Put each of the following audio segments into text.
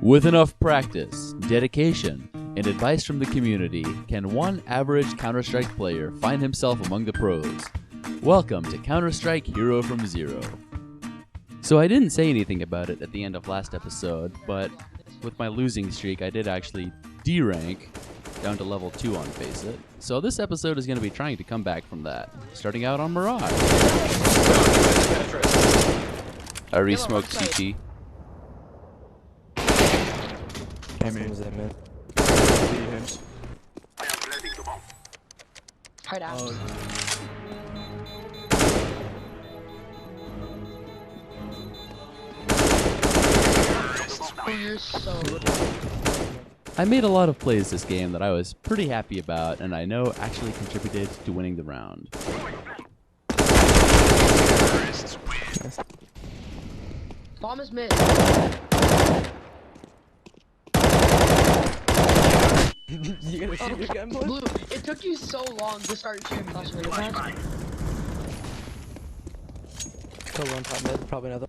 With enough practice, dedication, and advice from the community, can one average Counterstrike player find himself among the pros? Welcome to Counterstrike Hero from Zero. So I didn't say anything about it at the end of last episode, but with my losing streak, I did actually D-rank down to level 2 on Faceit. So this episode is going to be trying to come back from that, starting out on Mirage. I re-smoked CT. Hard out. Oh, you're so good. I made a lot of plays this game that I was pretty happy about, and I know actually contributed to winning the round. Bomb is mid. You gonna shoot your gun, boy? Blue, it took you so long to start shooting fast with that. Kill one top mid, probably another.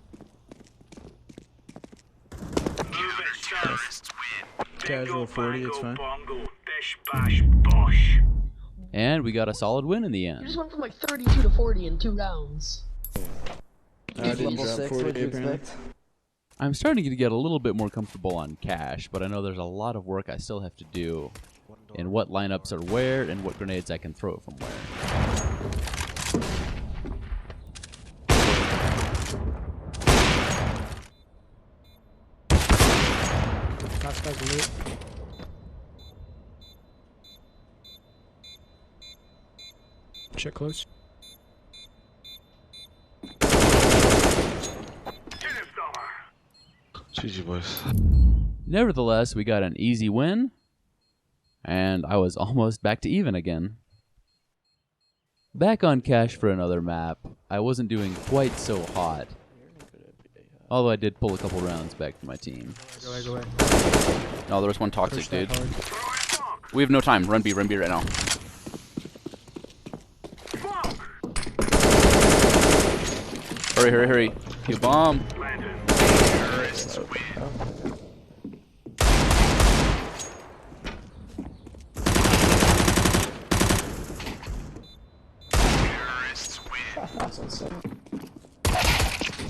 Casual 40, it's fine. And we got a solid win in the You end. just went from like 32 to 40 in 2 rounds. Level drop 6, 40 what'd you apparently. expect? I'm starting to get a little bit more comfortable on cash, but I know there's a lot of work I still have to do in what lineups are where and what grenades I can throw from where. Check close. GG boys. Nevertheless, we got an easy win, and I was almost back to even again. Back on cash for another map, I wasn't doing quite so hot, although I did pull a couple rounds back for my team. Go away. Oh, there was one toxic Push that dude. hard. We have no time. Run B right now. Hurry. You bomb.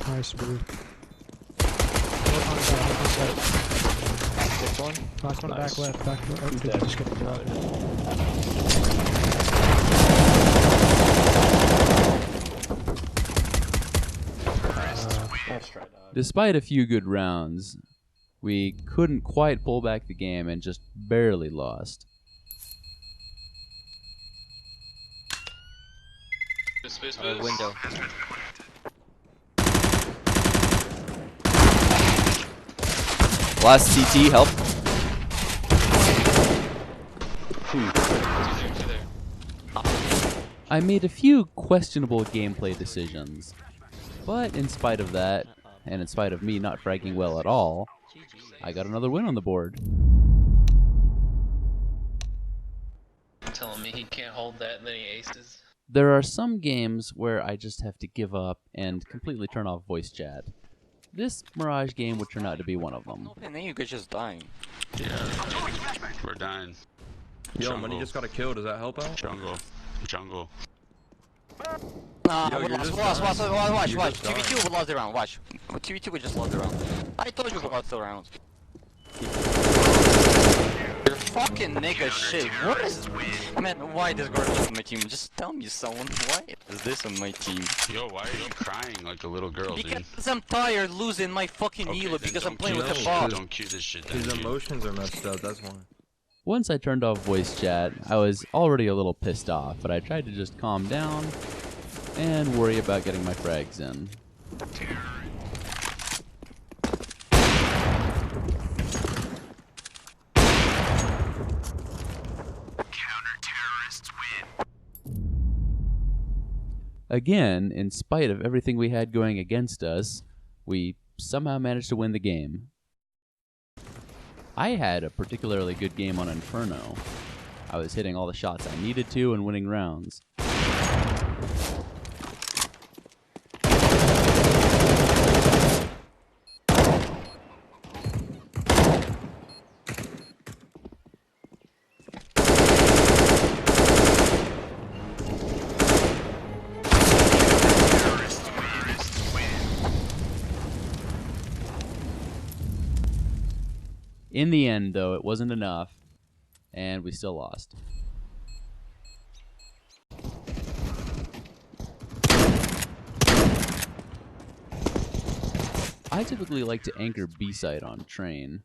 Nice, blue. This one? Last one, back left. Oh, did you just get dropped? Nice try, dog. Despite a few good rounds, we couldn't quite pull back the game and just barely lost. Window. Last CT, help. I made a few questionable gameplay decisions, but in spite of that, and in spite of me not fragging well at all, I got another win on the board. Telling me he can't hold that and then he aces. There are some games where I just have to give up and completely turn off voice chat. This Mirage game would turn out to be one of them. And then you could just die. Yeah. We're dying. Yo, when you just got a kill, does that help out? Jungle. Nah, Yo, we you're lost, just watch. You're just dying. TV2 would lost the round, watch. TV2 would just lost the round. I told you we lost the round. You're fucking nigga shit. What is... Man, why this garbage on my team? Just tell me someone, why is this on my team? Yo, why are you crying like a little girl, dude? Because I'm tired losing my fucking Okay, Elo then because I'm don't playing cue with this the shit. bot. Don't cue this shit then, His dude. emotions are messed up, that's why. Once I turned off voice chat, I was already a little pissed off, but I tried to just calm down and worry about getting my frags in. Again, in spite of everything we had going against us, we somehow managed to win the game. I had a particularly good game on Inferno. I was hitting all the shots I needed to and winning rounds. In the end, though, it wasn't enough, and we still lost. I typically like to anchor B-side on train,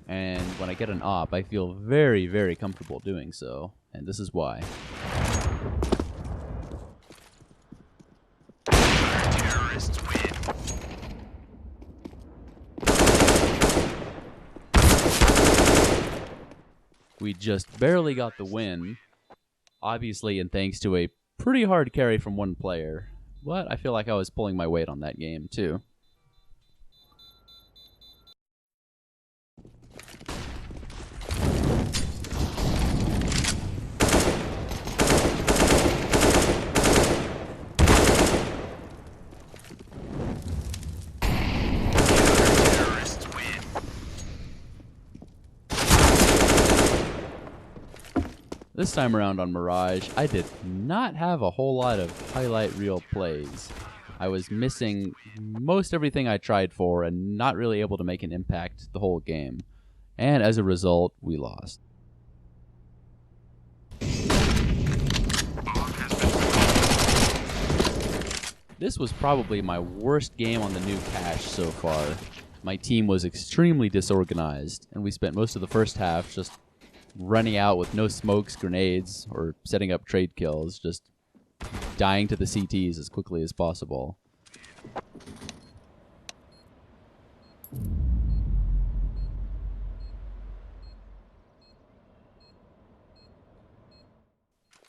and when I get an op, I feel very, very comfortable doing so, and this is why. Terrorists win. We just barely got the win, obviously, and thanks to a pretty hard carry from one player, but I feel like I was pulling my weight on that game, too. Terrorists win. This time around on Mirage, I did not have a whole lot of highlight reel plays. I was missing most everything I tried for and not really able to make an impact the whole game. And as a result, we lost. This was probably my worst game on the new cache so far. My team was extremely disorganized, and we spent most of the first half just running out with no smokes, grenades, or setting up trade kills, just dying to the CTs as quickly as possible.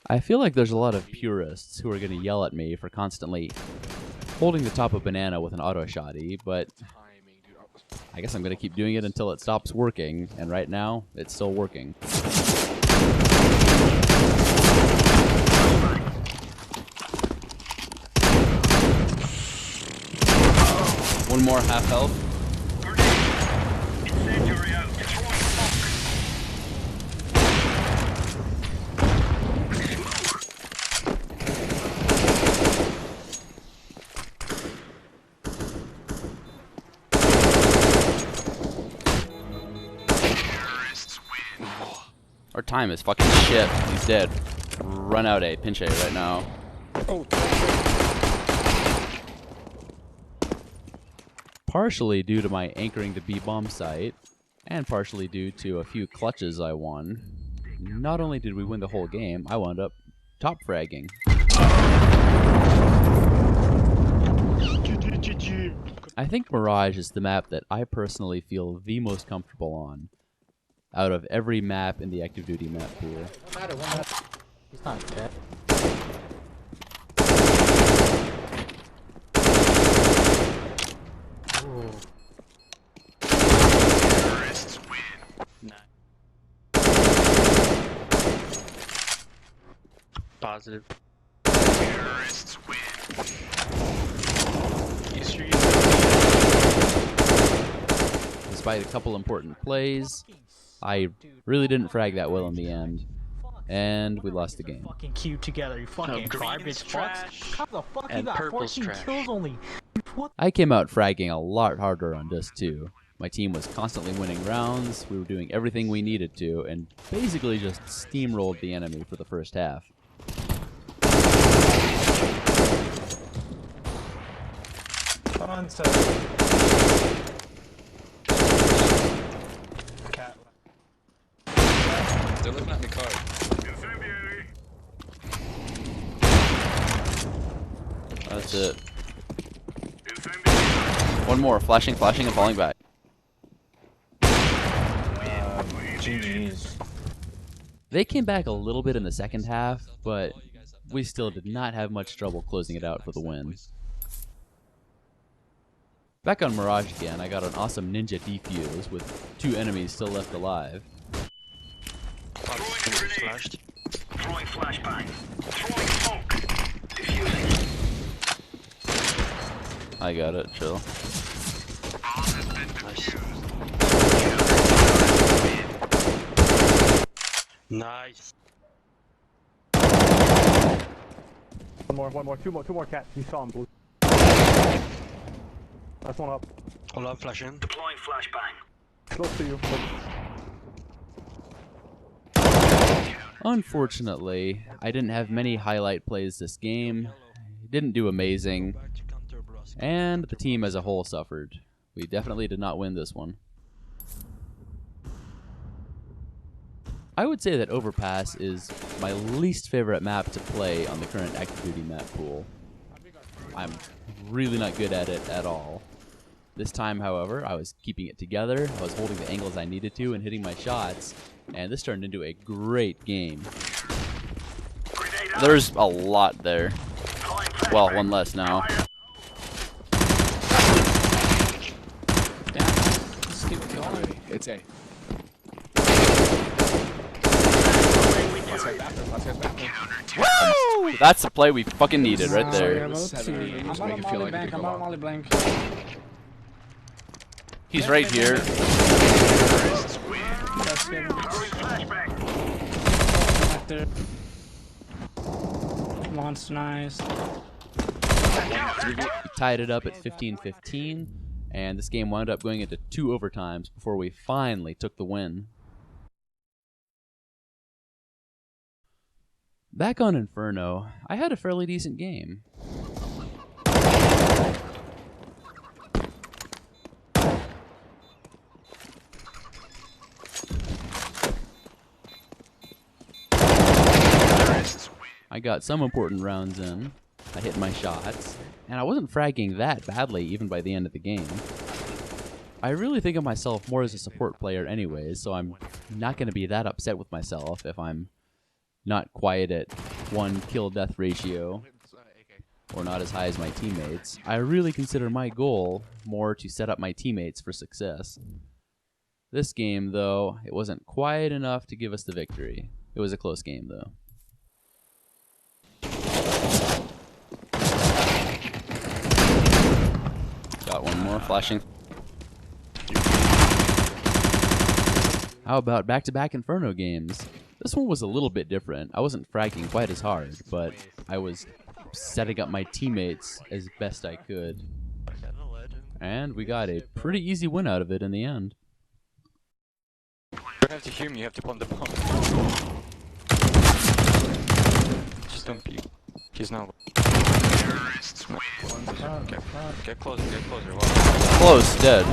I feel like there's a lot of purists who are going to yell at me for constantly holding the top of banana with an auto shotty, but I guess I'm going to keep doing it until it stops working, and right now, it's still working. One more half health. Incendiary out. Throwing smoke. Terrorists win. Our time is fucking shit. He's dead. Run out A. Pinch A right now. Partially due to my anchoring the B-bomb site, and partially due to a few clutches I won. Not only did we win the whole game, I wound up top fragging. I think Mirage is the map that I personally feel the most comfortable on, out of every map in the active duty map pool. He's not dead. Terrorists win. Positive. Terrorists win. Despite a couple important plays, I really didn't frag that well in the end, and we lost the game. Fucking queued together, you fucking garbage fucks. How the fuck you And got purple's 14 trash. kills only? What? I came out fragging a lot harder on Disc 2. My team was constantly winning rounds, we were doing everything we needed to, and basically just steamrolled the enemy for the first half. They're looking at me card. Incendiary. That's it. Incendiary. One more, flashing, and falling back. GG's. They came back a little bit in the second half, but we still did not have much trouble closing it out for the win. Back on Mirage again, I got an awesome ninja defuse with 2 enemies still left alive. Throwing a grenade. Flashed. Throwing flashbang. Throwing smoke. Diffusing. I got it, chill. Bomb has been defused. Nice. One more, two more cats. You saw him, blue. That's one up. Hold on, flash in. Deploying flashbang. Close to you. Unfortunately, I didn't have many highlight plays this game. Didn't do amazing. And the team as a whole suffered. We definitely did not win this one. I would say that Overpass is my least favorite map to play on the current active duty map pool. I'm really not good at it at all. This time, however, I was keeping it together, I was holding the angles I needed to and hitting my shots, and this turned into a great game. There's a lot there. Well, one less now. Just keep going. It's A. Woo! That's the play we fucking needed right there. I'm on Molly blank. I'm on Molly blank. He's right here. Launch nice. We tied it up at 15-15, and this game wound up going into 2 overtimes before we finally took the win. Back on Inferno, I had a fairly decent game. I got some important rounds in, I hit my shots, and I wasn't fragging that badly even by the end of the game. I really think of myself more as a support player anyways, so I'm not going to be that upset with myself if I'm not quite at 1 kill-death ratio, or not as high as my teammates. I really consider my goal more to set up my teammates for success. This game, though, it wasn't quite enough to give us the victory. It was a close game, though. Got one more flashing. How about back-to-back Inferno games? This one was a little bit different. I wasn't fragging quite as hard, but I was setting up my teammates as best I could. And we got a pretty easy win out of it in the end. You have to hear me, you have to plant the bomb. Just don't peek. He's not. Get closer, get closer. Close, dead.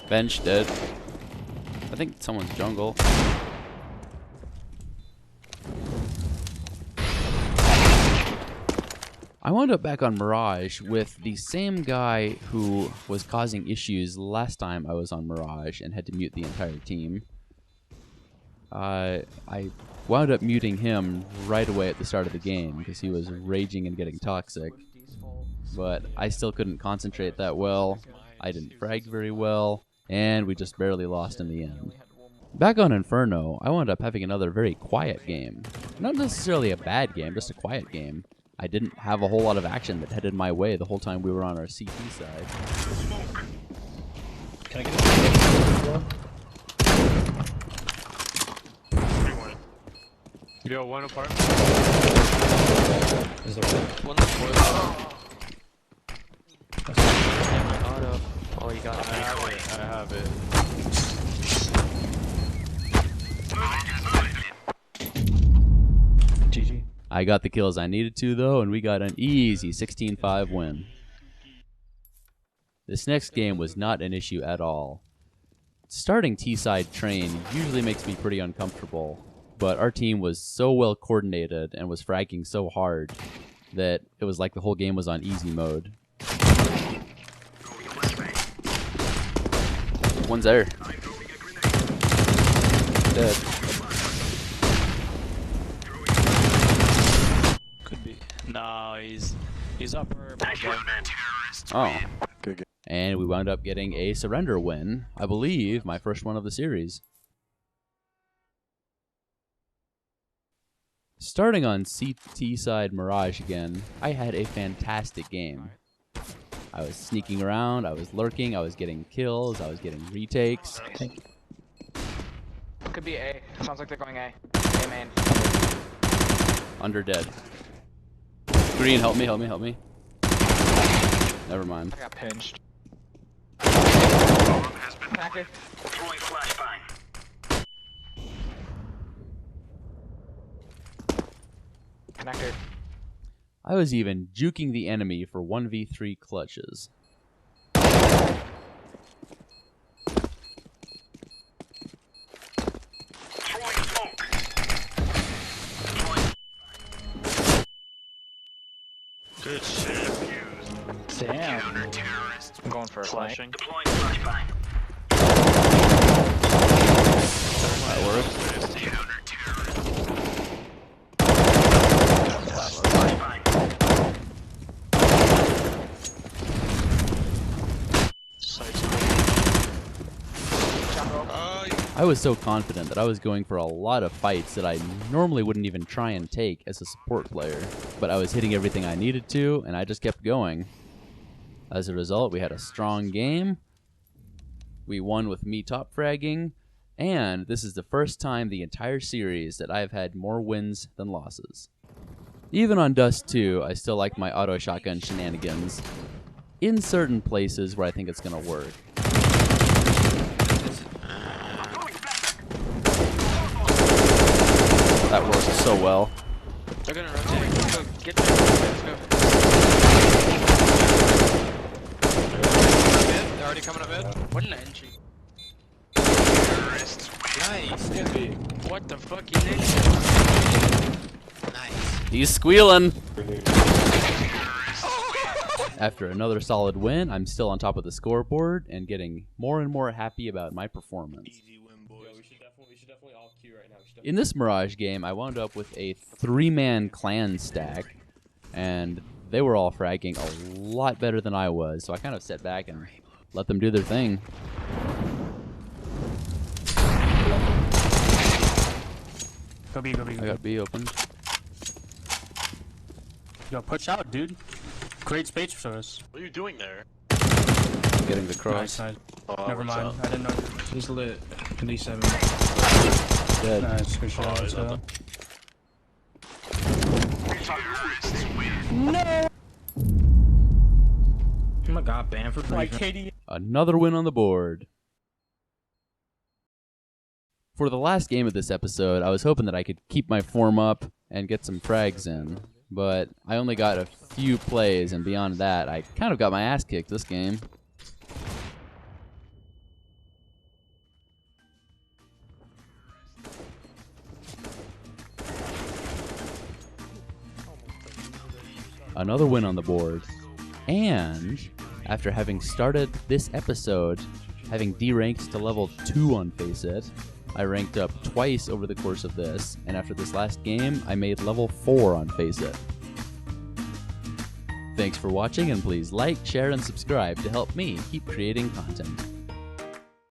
Bench dead. I think someone's jungle. I wound up back on Mirage with the same guy who was causing issues last time I was on Mirage and had to mute the entire team. I wound up muting him right away at the start of the game because he was raging and getting toxic. But I still couldn't concentrate that well. I didn't frag very well, and we just barely lost in the end. Back on Inferno, I wound up having another very quiet game. Not necessarily a bad game, just a quiet game. I didn't have a whole lot of action that headed my way the whole time we were on our CT side. Can I get a Yo, one apart. Is there One before. Oh, you got it. I have it. GG. I got the kills I needed to, though, and we got an easy 16-5 win. This next game was not an issue at all. Starting T-side train usually makes me pretty uncomfortable, but our team was so well coordinated and was fragging so hard that it was like the whole game was on easy mode. One's there. Dead. Could be. No, he's upper. Oh. And we wound up getting a surrender win. I believe my first one of the series. Starting on CT side Mirage again, I had a fantastic game. I was sneaking around, I was lurking, I was getting kills, I was getting retakes. Could be A. Sounds like they're going A. A main. Under dead. Green, help me, help me, help me. never mind. I got pinched. Cracker. Throwing flashbang. Connector. I was even juking the enemy for 1v3 clutches. Throwing smoke. Good shit. Damn. I'm going for a flash. Deploying flashbang. That works. Flashbang. I was so confident that I was going for a lot of fights that I normally wouldn't even try and take as a support player. But I was hitting everything I needed to, and I just kept going. As a result, we had a strong game. We won with me top fragging, and this is the first time the entire series that I've had more wins than losses. Even on Dust 2, I still like my auto shotgun shenanigans in certain places where I think it's going to work. That works so well. They're gonna rotate. Let's go. Get there. Let's go. They're already coming up mid. What an entry. Nice. What the fuck, you ninja? Nice. He's squealing. After another solid win, I'm still on top of the scoreboard and getting more and more happy about my performance. In this Mirage game, I wound up with a 3-man clan stack, and they were all fragging a lot better than I was, so I kind of sat back and let them do their thing. Go B, go B, I go B. got B opened. Yo, push out, dude. Great space for us. What are you doing there? Getting the cross. Nice, nice. Never mind. I didn't know. He's lit. At least 7. Dead. Nice, good shot. he's So. Oh my god, banned for Like briefing. KD. Another win on the board. For the last game of this episode, I was hoping that I could keep my form up and get some frags in, but I only got a few plays, and beyond that, I kind of got my ass kicked this game. Another win on the board, and after having started this episode having D-ranked to level 2 on Faceit, I ranked up twice over the course of this, and after this last game, I made level 4 on Faceit. Thanks for watching, and please like, share, and subscribe to help me keep creating content.